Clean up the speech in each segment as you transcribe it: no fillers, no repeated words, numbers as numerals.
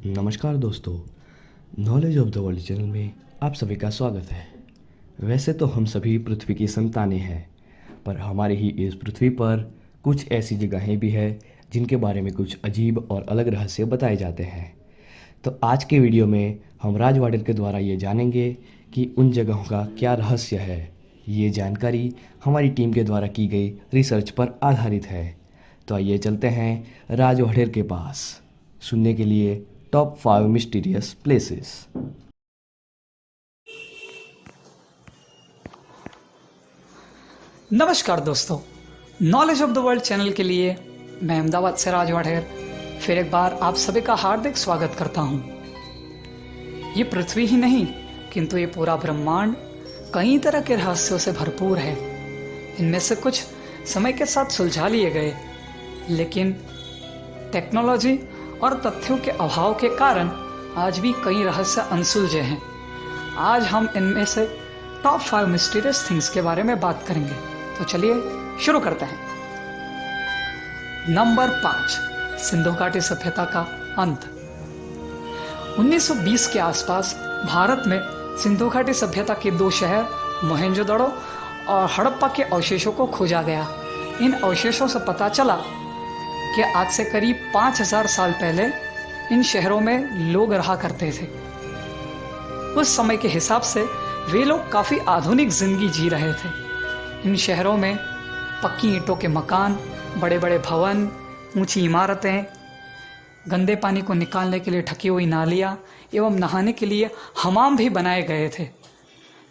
नमस्कार दोस्तों, knowledge of the world channel में आप सभी का स्वागत है। वैसे तो हम सभी पृथ्वी की संतानें हैं, पर हमारी ही इस पृथ्वी पर कुछ ऐसी जगहें भी हैं जिनके बारे में कुछ अजीब और अलग रहस्य बताए जाते हैं। तो आज के वीडियो में हम राज वाडेर के द्वारा ये जानेंगे कि उन जगहों का क्या रहस्य है। ये जानकारी हमारी टीम के द्वारा की गई रिसर्च पर आधारित है। तो आइए चलते हैं राज वाडेर के पास सुनने के लिए टॉप 5 मिस्टीरियस प्लेसेस। नमस्कार दोस्तों, knowledge of the world channel के लिए मैं अहमदाबाद से राज वाडेर फिर एक बार आप सभी का हार्दिक स्वागत करता हूं। ये पृथ्वी ही नहीं किंतु ये पूरा ब्रह्मांड कई तरह के रहस्यों से भरपूर है। इनमें से कुछ समय के साथ सुलझा लिए गए, लेकिन टेक्नोलॉजी और तथ्यों के अभाव के कारण आज भी कई रहस्य अनसुलझे हैं। आज हम इनमें से टॉप 5 मिस्टीरियस थिंग्स के बारे में बात करेंगे। तो चलिए शुरू करते हैं। नंबर 5, सिंधु घाटी सभ्यता का अंत। 1920 के आसपास भारत में सिंधु घाटी सभ्यता के 2 शहर मोहेंजोदड़ो और हड़प्पा के अवशेषों को खोजा गया। इन अवशेषों से पता चला कि आज से करीब 5000 साल पहले इन शहरों में लोग रहा करते थे। उस समय के हिसाब से वे लोग काफ़ी आधुनिक जिंदगी जी रहे थे। इन शहरों में पक्की ईंटों के मकान, बड़े बड़े भवन, ऊंची इमारतें, गंदे पानी को निकालने के लिए ढकी हुई नालियाँ एवं नहाने के लिए हमाम भी बनाए गए थे।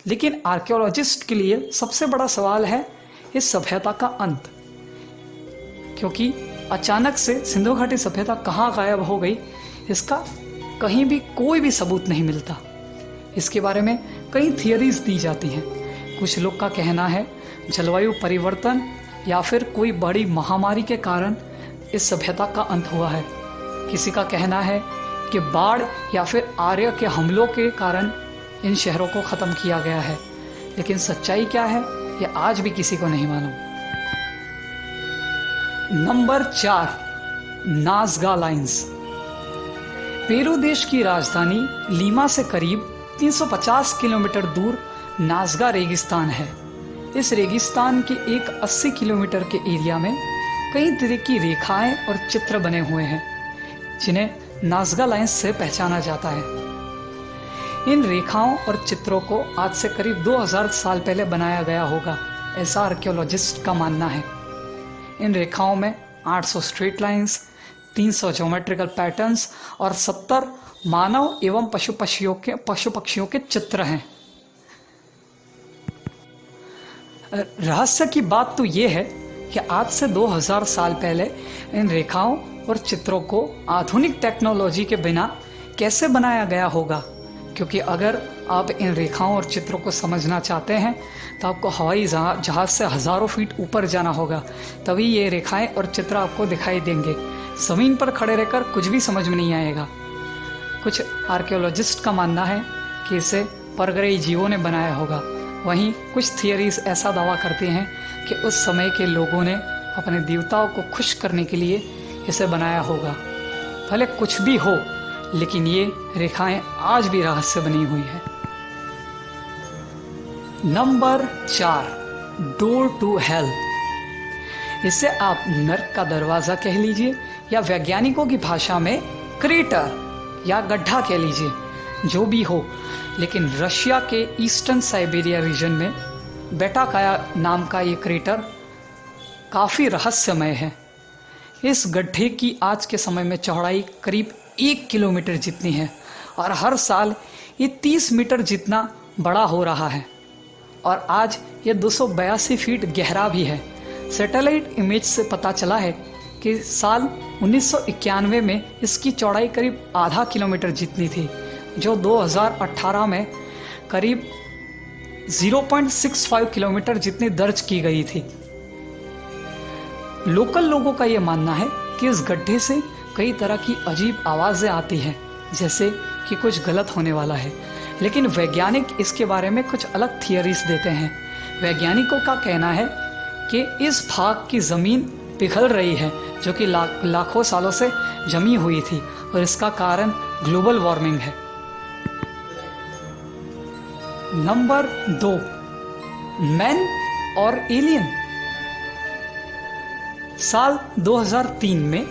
लेकिन आर्कियोलॉजिस्ट के लिए सबसे बड़ा सवाल है इस सभ्यता का अंत, क्योंकि अचानक से सिंधु घाटी सभ्यता कहाँ गायब हो गई, इसका कहीं भी कोई भी सबूत नहीं मिलता। इसके बारे में कई थियरीज दी जाती हैं। कुछ लोग का कहना है जलवायु परिवर्तन या फिर कोई बड़ी महामारी के कारण इस सभ्यता का अंत हुआ है। किसी का कहना है कि बाढ़ या फिर आर्य के हमलों के कारण इन शहरों को ख़त्म किया गया है। लेकिन सच्चाई क्या है ये आज भी किसी को नहीं मालूम। Number 4, नाज़गा lines. पेरू देश की राजधानी लीमा से करीब 350 किलोमीटर दूर नाज़गा रेगिस्तान है। इस रेगिस्तान के एक 80 किलोमीटर के एरिया में कई तरह की रेखाएं और चित्र बने हुए हैं, जिन्हें नाज़गा लाइंस से पहचाना जाता है। इन रेखाओं और चित्रों को आज से करीब 2000 साल पहले बनाया गया होगा, ऐसा आर्कियोलॉजिस्ट का मानना है। इन रेखाओं में 800 स्ट्रेट लाइंस, 300 ज्योमेट्रिकल पैटर्न्स और 70 मानव एवं पशु पक्षियों के चित्र हैं। रहस्य की बात तो ये है कि आज से 2000 साल पहले इन रेखाओं और चित्रों को आधुनिक टेक्नोलॉजी के बिना कैसे बनाया गया होगा, क्योंकि अगर आप इन रेखाओं और चित्रों को समझना चाहते हैं तो आपको हवाई जहाज़ से हज़ारों फीट ऊपर जाना होगा, तभी ये रेखाएं और चित्र आपको दिखाई देंगे। ज़मीन पर खड़े रहकर कुछ भी समझ में नहीं आएगा। कुछ आर्कियोलॉजिस्ट का मानना है कि इसे परग्रही जीवों ने बनाया होगा। वहीं कुछ थियरीज ऐसा दावा करती हैं कि उस समय के लोगों ने अपने देवताओं को खुश करने के लिए इसे बनाया होगा। भले कुछ भी हो, लेकिन ये रेखाएं आज भी रहस्य बनी हुई है। Number 4, door to hell. इसे आप नर्क का दरवाज़ा कह लीजिए या वैज्ञानिकों की भाषा में क्रेटर या गड्ढा कह लीजिए, जो भी हो। लेकिन रशिया के ईस्टर्न साइबेरिया रीजन में बेटाकाया नाम का ये क्रेटर काफ़ी रहस्यमय है। इस गड्ढे की आज के समय में चौड़ाई करीब 1 किलोमीटर जितनी है और हर साल ये 30 मीटर जितना बड़ा हो रहा है और आज ये 282 फीट गहरा भी है। सैटेलाइट इमेज से पता चला है कि साल 1991 में इसकी चौड़ाई करीब आधा किलोमीटर जितनी थी, जो 2018 में करीब 0.65 किलोमीटर जितनी दर्ज की गई थी। लोकल लोगों का ये मानना है कि इस गड्ढे से कई तरह की अजीब आवाज़ें आती हैं, जैसे कि कुछ गलत होने वाला है। लेकिन वैज्ञानिक इसके बारे में कुछ अलग थियरीज देते हैं। वैज्ञानिकों का कहना है कि इस भाग की ज़मीन पिघल रही है, जो कि लाखों सालों से जमी हुई थी और इसका कारण ग्लोबल वार्मिंग है। नंबर 2, मैन और एलियन। साल 2003 में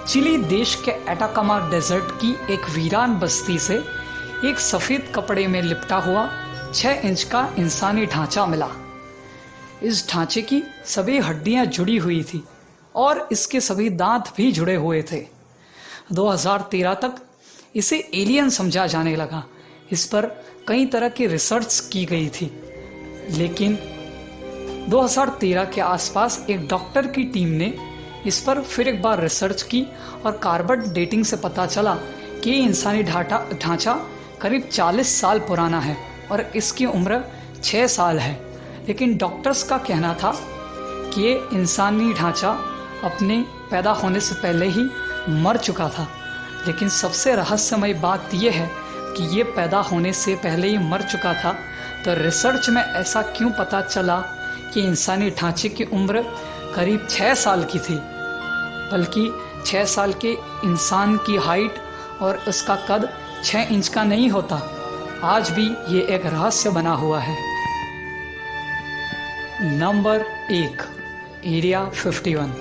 चिली देश के एटाकामा डेजर्ट की एक वीरान बस्ती से एक सफ़ेद कपड़े में लिपटा हुआ 6 इंच का इंसानी ढांचा मिला। इस ढांचे की सभी हड्डियां जुड़ी हुई थी और इसके सभी दांत भी जुड़े हुए थे। 2013 तक इसे एलियन समझा जाने लगा। इस पर कई तरह की रिसर्च की गई थी, लेकिन 2013 के आसपास एक डॉक्टर की टीम ने इस पर फिर एक बार रिसर्च की और कार्बन डेटिंग से पता चला कि ये इंसानी ढांचा करीब 40 साल पुराना है और इसकी उम्र 6 साल है। लेकिन डॉक्टर्स का कहना था कि ये इंसानी ढांचा अपने पैदा होने से पहले ही मर चुका था। लेकिन सबसे रहस्यमय बात यह है कि ये पैदा होने से पहले ही मर चुका था, तो रिसर्च में ऐसा क्यों पता चला कि इंसानी ढांचे की उम्र करीब 6 साल की थी, बल्कि 6 साल के इंसान की हाइट और उसका कद 6 इंच का नहीं होता। आज भी ये एक रहस्य बना हुआ है। Number 1, area 51।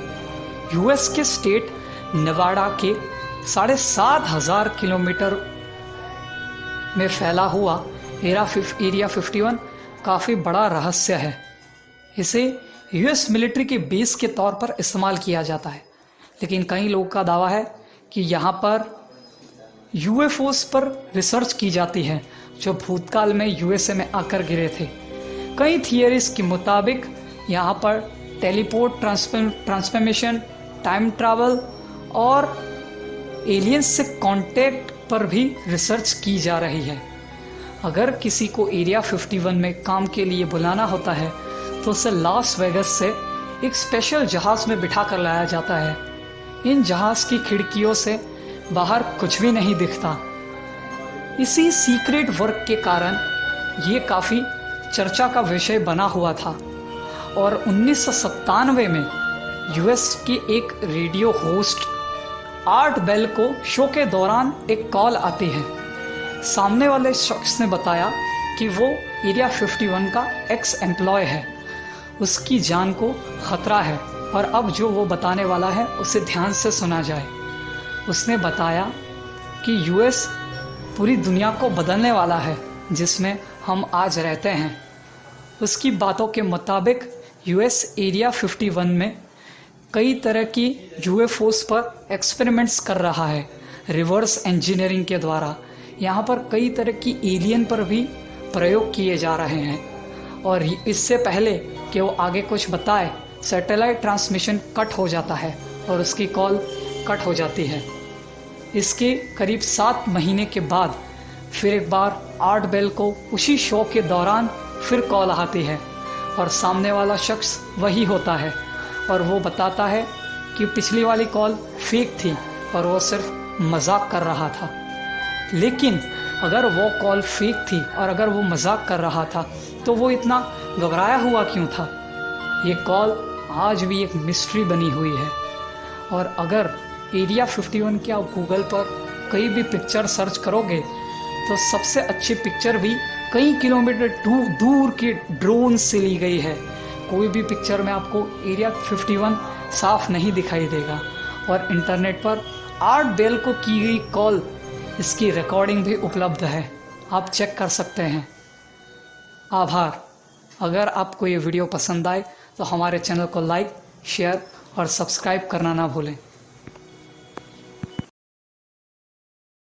यूएस के स्टेट नेवाडा के 7,500 किलोमीटर में फैला हुआ एरिया 51 काफ़ी बड़ा रहस्य है। इसे यूएस मिलिट्री के बेस के तौर पर इस्तेमाल किया जाता है, लेकिन कई लोगों का दावा है कि यहाँ पर यूएफओस पर रिसर्च की जाती है जो भूतकाल में यूएसए में आकर गिरे थे। कई थियरीज के मुताबिक यहाँ पर टेलीपोर्ट, ट्रांसफॉर्मेशन, टाइम ट्रैवल और एलियंस से कांटेक्ट पर भी रिसर्च की जा रही है। अगर किसी को एरिया 51 में काम के लिए बुलाना होता है तो उसे लास वेगस से एक स्पेशल जहाज़ में बिठा कर लाया जाता है। इन जहाज़ की खिड़कियों से बाहर कुछ भी नहीं दिखता। इसी सीक्रेट वर्क के कारण ये काफ़ी चर्चा का विषय बना हुआ था और 1997 में यूएस की एक रेडियो होस्ट आर्ट बेल को शो के दौरान एक कॉल आती है। सामने वाले शख्स ने बताया कि वो एरिया 51 का एक्स एम्प्लॉय है, उसकी जान को ख़तरा है और अब जो वो बताने वाला है उसे ध्यान से सुना जाए। उसने बताया कि यूएस पूरी दुनिया को बदलने वाला है जिसमें हम आज रहते हैं। उसकी बातों के मुताबिक यूएस एरिया 51 में कई तरह की यूएफओस पर एक्सपेरिमेंट्स कर रहा है रिवर्स इंजीनियरिंग के द्वारा। यहाँ पर कई तरह की एलियन पर भी प्रयोग किए जा रहे हैं और इससे पहले कि वो आगे कुछ बताए, सैटेलाइट ट्रांसमिशन कट हो जाता है और उसकी कॉल कट हो जाती है। इसके करीब 7 महीने के बाद फिर एक बार आर्ट बेल को उसी शो के दौरान फिर कॉल आती है और सामने वाला शख्स वही होता है और वो बताता है कि पिछली वाली कॉल फेक थी और वो सिर्फ मजाक कर रहा था। लेकिन अगर वो कॉल फेक थी और अगर वो मजाक कर रहा था तो वो इतना घबराया हुआ क्यों था? ये कॉल आज भी एक मिस्ट्री बनी हुई है। और अगर एरिया 51 के आप गूगल पर कहीं भी पिक्चर सर्च करोगे तो सबसे अच्छी पिक्चर भी कई किलोमीटर दूर के ड्रोन से ली गई है। कोई भी पिक्चर में आपको एरिया 51 साफ नहीं दिखाई देगा। और इंटरनेट पर आर्ट बेल को की गई कॉल, इसकी रिकॉर्डिंग भी उपलब्ध है, आप चेक कर सकते हैं। आभार। अगर आपको ये वीडियो पसंद आए तो हमारे चैनल को लाइक, शेयर और सब्सक्राइब करना ना भूलें।